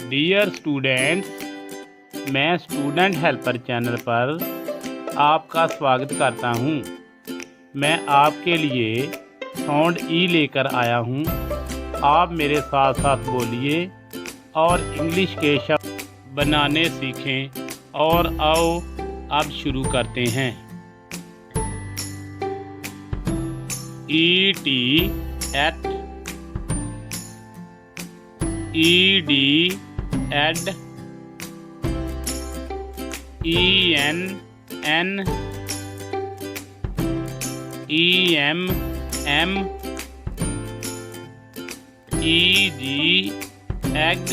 Dear students, मैं student helper channel पर आपका स्वागत करता हूं। मैं आपके लिए साउंड ई लेकर आया हूं। आप मेरे साथ साथ बोलिए और इंग्लिश के शब्द बनाने सीखें। और आओ अब शुरू करते हैं। ET et, ED ed, EN en, EM em, EG eg,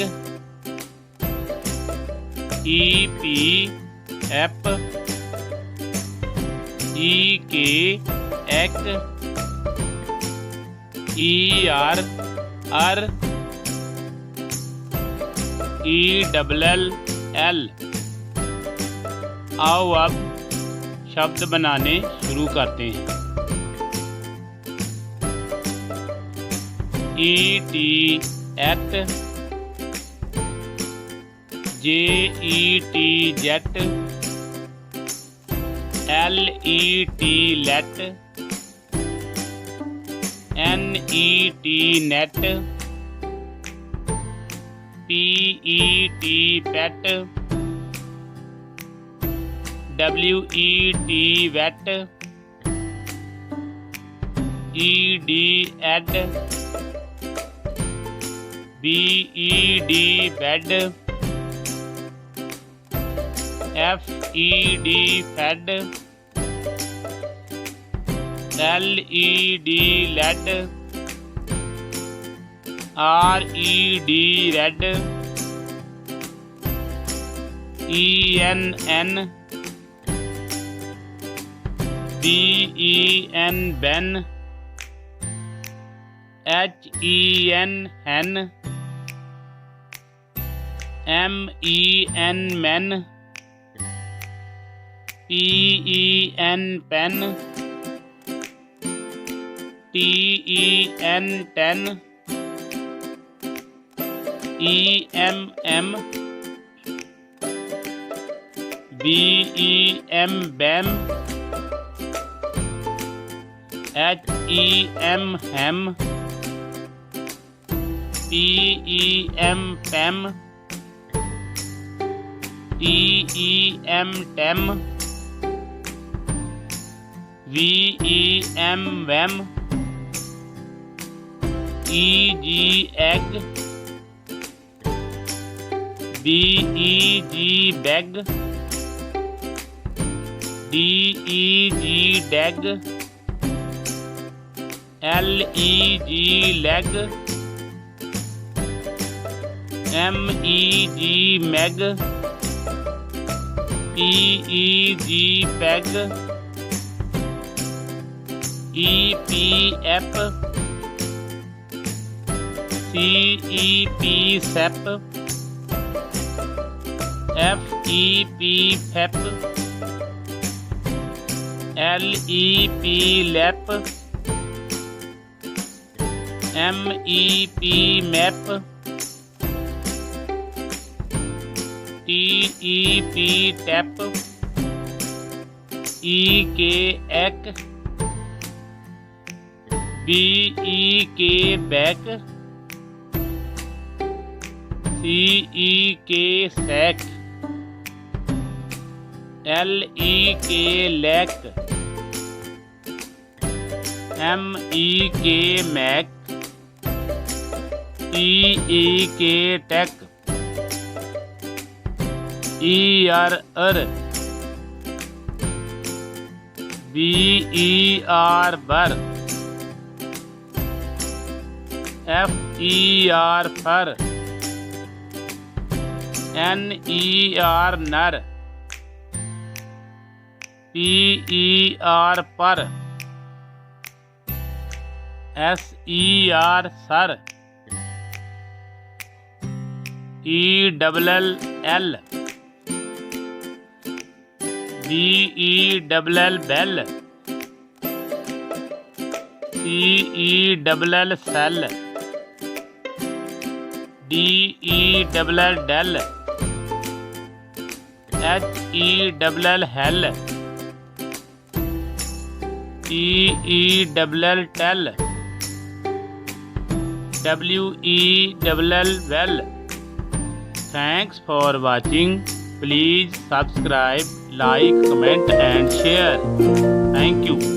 EP ep, EK ek, ER er, ELL ell. आओ अब शब्द बनाने शुरू करते हैं। ET et, JET jet, LET let, NET net, PET pet, WET wet, ED ed, BED bed, FED fed, LED led, RED red, ENN BEN ben, HEN hen, MEN men, PEN pen, TEN ten, EMM BEM bem, HEM hem, PEM pem, TEM time, VEM vem, EG eg, BEG beg, DEG deg, LEG leg, MEG meg, PEG peg, EP ep, CEP cep, FEP fep, LEP lep, MEP mep, TEP tep, EK ek, BEK bek, CEK cek, LEK lek, MEK mek, TEK tek, ER er, BER ber, FER fer, NER ner, PER per, SER ser, ELL BELL bell, CELL cell, DELL del, HELL hell, TELL tell, WELL well. Thanks for watching. Please subscribe, like, comment and share. Thank you.